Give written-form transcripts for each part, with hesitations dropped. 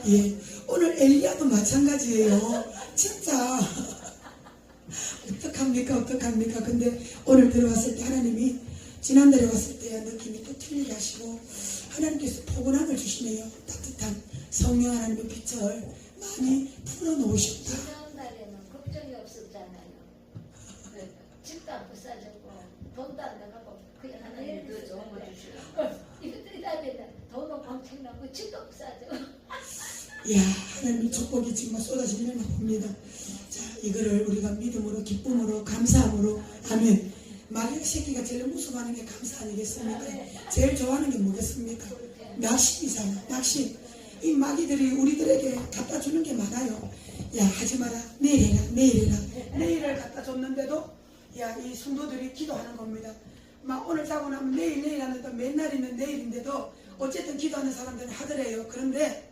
예, 오늘 엘리야도 마찬가지예요. 진짜 어떡합니까? 근데 오늘 들어왔을 때 하나님이 지난달에 왔을 때 느낌이 또 틀리게 하시고 하나님께서 포근함을 주시네요. 따뜻한 성령 하나님의 빛을 많이 풀어놓으셨다. 지난달에는 걱정이 없었잖아요. 집도 안 부싸졌고 돈도 안 나가고 그냥 하나님 더 좋은 거 주시고 이것들이 다 되면 돈은 엄청 나고 집도 부싸져. 이야, 하나님의 축복이 정말 쏟아지려나 봅니다. 자, 이거를 우리가 믿음으로, 기쁨으로, 감사함으로 하면 마귀의 새끼가 제일 무서워하는 게 감사 아니겠습니까? 제일 좋아하는 게 뭐겠습니까? 낙심이잖아. 낙심. 이 마귀들이 우리들에게 갖다 주는 게 많아요. 야, 하지 마라. 내일 해라. 내일을 갖다 줬는데도 야, 이 성도들이 기도하는 겁니다. 막 오늘 자고 나면 내일 하는데 맨날이면 내일인데도 어쨌든 기도하는 사람들은 하더래요. 그런데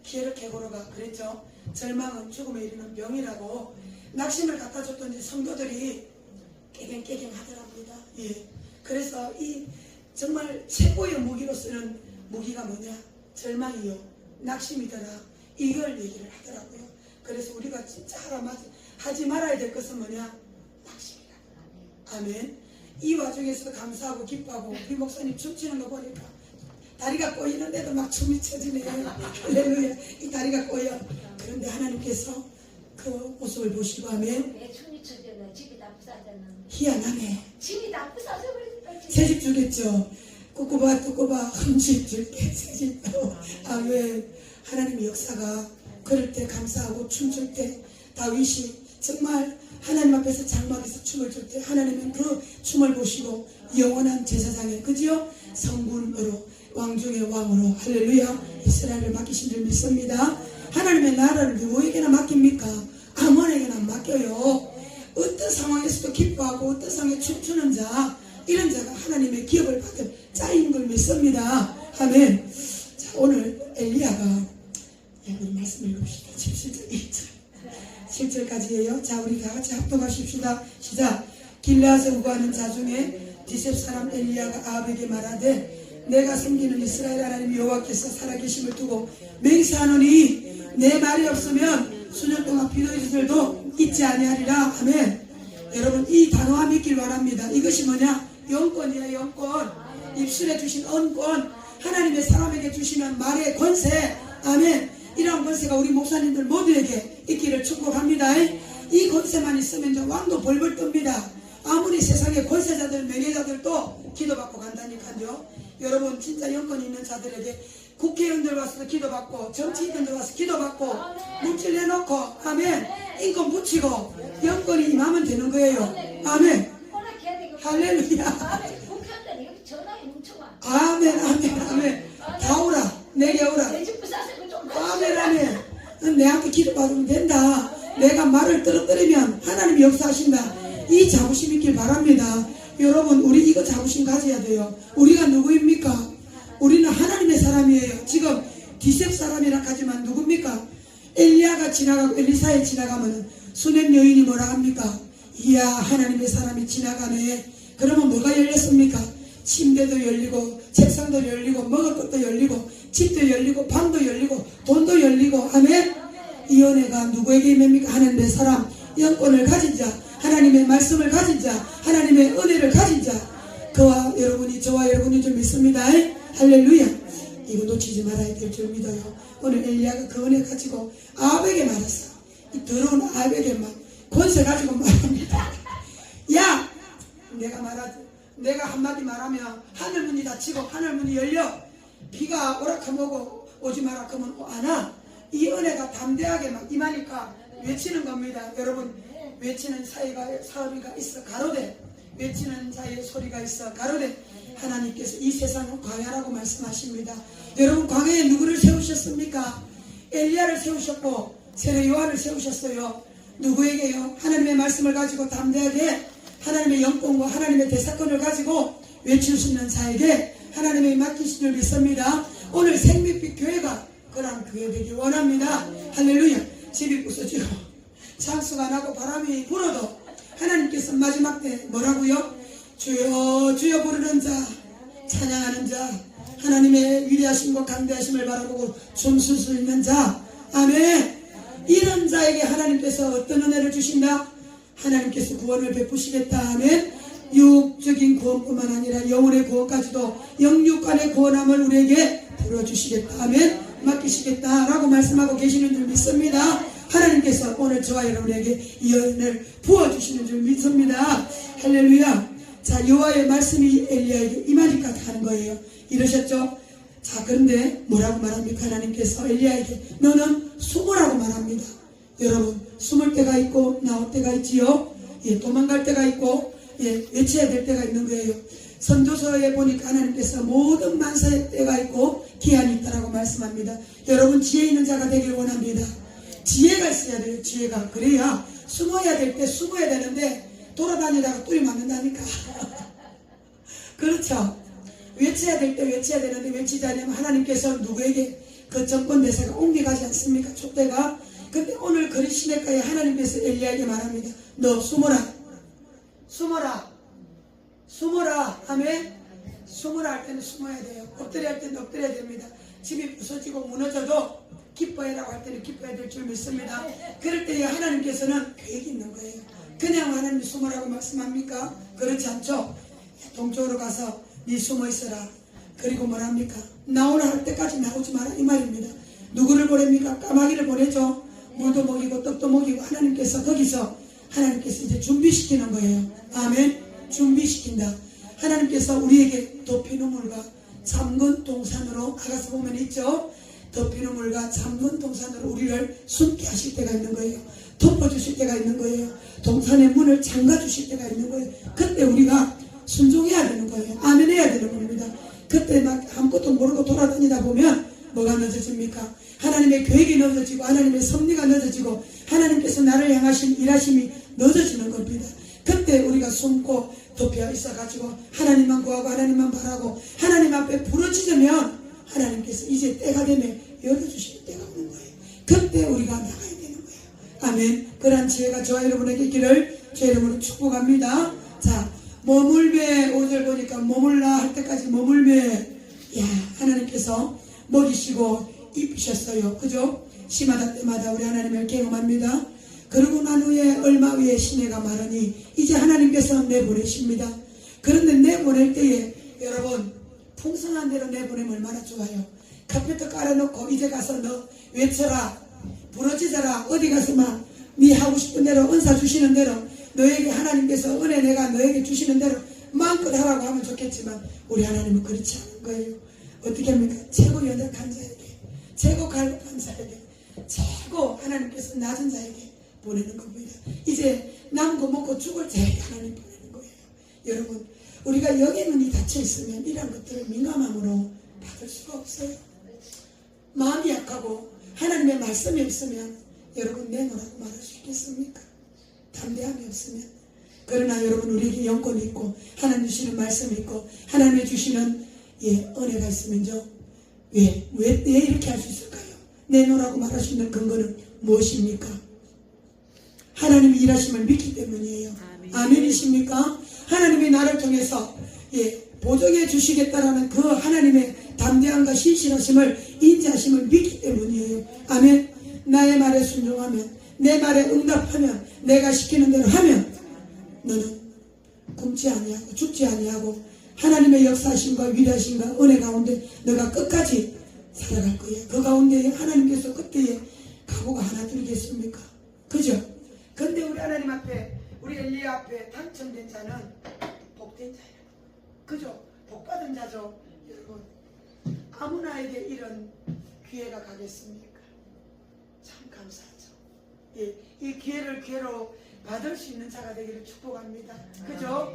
기회를 개고로가 그랬죠. 절망은 죽음에 이르는 병이라고 낙심을 갖다 줬더니 성도들이 깨갱 하더랍니다. 예. 그래서 이 정말 최고의 무기로 쓰는 무기가 뭐냐? 절망이요. 낙심이더라. 이걸 얘기를 하더라고요. 그래서 우리가 진짜 하지 말아야 될 것은 뭐냐? 낙심이라. 아멘. 이 와중에서도 감사하고 기뻐하고 우리 목사님 춤추는 거 보니까 다리가 꼬이는데도 막 춤이 춰지네요. 할렐루야. 이 다리가 꼬여. 그런데 하나님께서 그 모습을 보시고 하면 내 춤이 춰져서 집이 다 부싸졌는데 희한하네. 집이 다 부싸져 버렸다. 새집 주겠죠. 꾸꾸바 흠집 줄게. 새집도. 아, 왜 하나님의 역사가 그럴 때 감사하고 춤출 때 다윗이 정말 하나님 앞에서 장막에서 춤을 출 때 하나님은 그 춤을 보시고 영원한 제사장에 그지요? 성군으로 왕중의 왕으로 할렐루야 이스라엘을 맡기신 줄 믿습니다. 하나님의 나라를 누구에게나 맡깁니까? 아무에게나 맡겨요. 어떤 상황에서도 기뻐하고 어떤 상황에 춤추는 자 이런 자가 하나님의 기업을 받을 자인 걸 믿습니다. 아멘. 자, 오늘 엘리야가 우리 말씀 읽읍시다. 17절 7절까지예요. 자, 우리 다 같이 합독하십시다. 시작. 길르앗에 우거하는 자 중에 디셉 사람 엘리야가 아합에게 말하되 내가 섬기는 이스라엘 하나님 여호와께서 살아계심을 두고 맹세하노니 내 말이 없으면 수년 동안 비도이들도 잊지 아니하리라. 아멘. 여러분 이 단호함 있길 바랍니다. 이것이 뭐냐? 영권이야. 영권. 입술에 주신 언권. 하나님의 사람에게 주시는 말의 권세. 아멘. 이러한 권세가 우리 목사님들 모두에게 있기를 축복합니다. 이 권세만 있으면 저 왕도 벌벌 뜹니다. 아무리 세상의 권세자들 명예자들도 기도받고 간다니까요. 여러분 진짜 영권 있는 자들에게 국회의원들 와서 기도받고 정치인들 와서 기도받고 물질 내놓고 아멘 인권 붙이고 영권이 임하면 되는 거예요. 아멘. 할렐루야. 아멘. 다 오라. 내게 오라. 아멘. 내한테 기도받으면 된다. 내가 말을 떨어뜨리면 하나님이 역사하신다. 이 자부심 있길 바랍니다. 여러분 우리 이거 자부심 가져야 돼요. 우리가 누구입니까? 우리는 하나님의 사람이에요. 지금 디셉 사람이라 하지만 누굽니까? 엘리야가 지나가고 엘리사에 지나가면 수냄 여인이 뭐라 합니까? 이야 하나님의 사람이 지나가네. 그러면 뭐가 열렸습니까? 침대도 열리고 책상도 열리고 먹을 것도 열리고 집도 열리고 방도 열리고 돈도 열리고 아멘. 이 은혜가 누구에게 임합니까? 하나님의 사람 영권을 가진 자 하나님의 말씀을 가진 자 하나님의 은혜를 가진 자 그와 여러분이 저와 여러분인 줄 믿습니다. 할렐루야. 이거 놓치지 말아야 될 줄 믿어요. 오늘 엘리야가 그 은혜 가지고 아합에게 말했어. 이 더러운 아합에게만 권세 가지고 말합니다. 야 내가 한마디 말하면 하늘 문이 닫히고 하늘 문이 열려 비가 오락하고 오지 마라 그러면 안 와. 이 은혜가 담대하게 막 임하니까 외치는 겁니다. 여러분 외치는 사리가 있어 가로되 외치는 자의 소리가 있어 가로되 하나님께서 이 세상은 광야라고 말씀하십니다. 여러분 광야에 누구를 세우셨습니까? 엘리야를 세우셨고 세례 요한을 세우셨어요. 누구에게요? 하나님의 말씀을 가지고 담대하게 하나님의 영권과 하나님의 대사권을 가지고 외칠 수 있는 자에게 하나님의 맡기신 줄 믿습니다. 오늘 생명빛 교회가 그런 교회 되기 원합니다. 할렐루야. 집이 부서지고 창수가 나고 바람이 불어도 하나님께서 마지막 때 뭐라고요? 주여 주여 부르는 자 찬양하는 자 하나님의 위대하심과 강대하심을 바라보고 춤출 수 있는 자. 아멘. 이런 자에게 하나님께서 어떤 은혜를 주신다? 하나님께서 구원을 베푸시겠다. 아멘. 육적인 구원뿐만 아니라 영혼의 구원까지도 영육간의 구원함을 우리에게 불어주시겠다. 아멘. 맡기시겠다라고 말씀하고 계시는 줄 믿습니다. 하나님께서 오늘 저와 여러분에게 이 은혜를 부어주시는 줄 믿습니다. 할렐루야. 자, 여호와의 말씀이 엘리야에게 임하니까 하는 거예요. 이러셨죠? 자, 그런데 뭐라고 말합니까? 하나님께서 엘리야에게 너는 숨으라고 말합니다. 여러분, 숨을 때가 있고 나올 때가 있지요. 예, 도망갈 때가 있고 외쳐야 될 때가 있는 거예요. 선조서에 보니까 하나님께서 모든 만사의 때가 있고 기한이 있다라고 말씀합니다. 여러분, 지혜 있는 자가 되길 원합니다. 지혜가 있어야 돼요. 지혜가. 그래야 숨어야 될 때 숨어야 되는데 돌아다니다가 뚜리 맞는다니까. 그렇죠. 외쳐야 될 때 외쳐야 되는데 외치지 않으면 하나님께서 누구에게 그 정권 대사가 옮겨가지 않습니까? 촛대가. 근데 오늘 그리 시내가에 하나님께서 엘리야에게 말합니다. 너 숨어라. 숨어라. 숨어라. 아멘. 숨어라 할 때는 숨어야 돼요. 엎드려 할 때는 엎드려야 됩니다. 집이 부서지고 무너져도 기뻐해라고 할 때는 기뻐해야 될 줄 믿습니다. 그럴 때에 하나님께서는 계획이 있는 거예요. 그냥 하나님이 숨으라고 말씀합니까? 그렇지 않죠? 동쪽으로 가서 네 숨어 있어라. 그리고 뭐랍니까? 나오라 할 때까지 나오지 마라 이 말입니다. 누구를 보냅니까? 까마귀를 보내죠. 물도 먹이고 떡도 먹이고 하나님께서 거기서 하나님께서 이제 준비시키는 거예요. 아멘. 준비시킨다. 하나님께서 우리에게 덮이는 물과 잠근 동산으로 아가서 보면 있죠. 덮이는 물과 잠근 동산으로 우리를 숨게 하실 때가 있는 거예요. 덮어주실 때가 있는 거예요. 동산의 문을 잠가주실 때가 있는 거예요. 그때 우리가 순종해야 되는 거예요. 아멘 해야 되는 겁니다. 그때 막 아무것도 모르고 돌아다니다 보면 뭐가 늦어집니까? 하나님의 계획이 늦어지고 하나님의 섭리가 늦어지고 하나님께서 나를 향하신 일하심이 늦어지는 겁니다. 그때 우리가 숨고 덮여 있어가지고 하나님만 구하고 하나님만 바라고 하나님 앞에 부르짖으면 하나님께서 이제 때가 되면 열어주실 때가 오는 거예요. 그때 우리가 나가야 되는 거예요. 아멘. 그러한 지혜가 저와 여러분에게 있기를 제 이름으로 축복합니다. 자, 머물매 5절 보니까 머물라 할 때까지 머물매. 야, 하나님께서 먹이시고 입히셨어요. 그죠? 시마다 때마다 우리 하나님을 경험합니다. 그러고 난 후에 얼마 후에 시내가 마르니 이제 하나님께서 내보내십니다. 그런데 내보낼 때에 여러분 풍성한 대로 내보내면 얼마나 좋아요. 카페트 깔아놓고 이제 가서 너 외쳐라, 부러지져라, 어디 가서 막 네 하고 싶은 대로 은사 주시는 대로 너에게 하나님께서 은혜 내가 너에게 주시는 대로 마음껏 하라고 하면 좋겠지만 우리 하나님은 그렇지 않은 거예요. 어떻게 합니까? 최고 연약한 자에게, 최고 갈급한 자에게, 최고 하나님께서 낮은 자에게 보내는 겁니다. 이제 남고 먹고 죽을 자에게 하나님 보내는 거예요. 여러분, 우리가 영의 눈이 닫혀 있으면 이런 것들을 민감함으로 받을 수가 없어요. 마음이 약하고 하나님의 말씀이 없으면 여러분 내놓으라고 말할 수 있겠습니까? 담대함이 없으면. 그러나 여러분 우리에게 영권이 있고 하나님 주시는 말씀이 있고 하나님의 주시는 은혜가 있으면요. 왜 이렇게 할 수 있을까요? 내놓으라고 말할 수 있는 근거는 무엇입니까? 하나님이 일하심을 믿기 때문이에요. 아멘이십니까? 하나님이 나를 통해서 보정해 주시겠다라는 그 하나님의 담대함과 신실하심을 인자하심을 믿기 때문이에요. 아멘. 나의 말에 순종하면 내 말에 응답하면 내가 시키는 대로 하면 너는 굶지 아니하고 죽지 아니하고 하나님의 역사하심과 위대하심과 은혜 가운데 너가 끝까지 살아갈 거예요. 그 가운데 하나님께서 그때에 각오가 하나 드리겠습니까? 그죠? 근데 우리 하나님 앞에 우리 엘리야 앞에 당첨된 자는 복된 자예요. 그죠? 복받은 자죠. 여러분 아무나에게 이런 기회가 가겠습니까? 참 감사하죠. 이 기회로 받을 수 있는 자가 되기를 축복합니다. 그죠?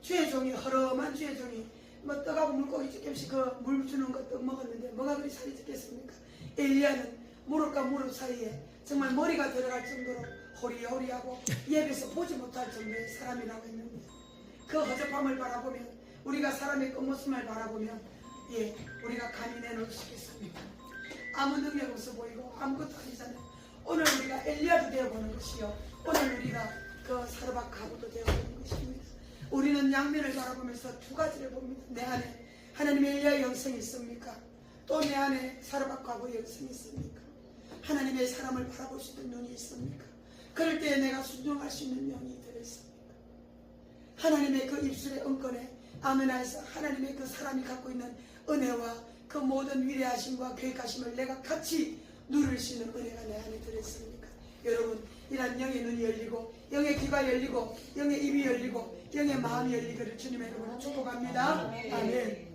주의 종이 허름한 주의 종이 뭐 떡하고 물고기 조금씩 그 물 주는 거 떡 먹었는데 뭐가 그리 살이 쪘겠습니까? 엘리야는 무릎과 무릎 사이에 정말 머리가 들어갈 정도로 호리호리하고 예배에서 보지 못할 정도의 사람이라고 했는데 그 허접함을 바라보면 우리가 사람의 끝모습을 바라보면 우리가 감히 내놓을 수 있겠습니까? 아무 능력 없어 보이고 아무것도 아니잖아요. 오늘 우리가 엘리야도 되어보는 것이요 오늘 우리가 그 사르밧 가부도 되어보는 것입니다. 우리는 양면을 바라보면서 두 가지를 봅니다. 내 안에 하나님 엘리야의 영성이 있습니까? 또 내 안에 사르밧과부의 영성이 있습니까? 하나님의 사람을 바라볼 수 있는 눈이 있습니까? 그럴 때에 내가 순종할 수 있는 명이 되겠습니까? 하나님의 그 입술의 은권에 아멘하여서 하나님의 그 사람이 갖고 있는 은혜와 그 모든 위대하심과 계획하심을 내가 같이 누릴 수 있는 은혜가 내 안에 들어있습니까? 여러분, 이런 영의 눈이 열리고 영의 귀가 열리고 영의 입이 열리고 영의 마음이 열리기를 주님의 이름으로 축복합니다. 아멘.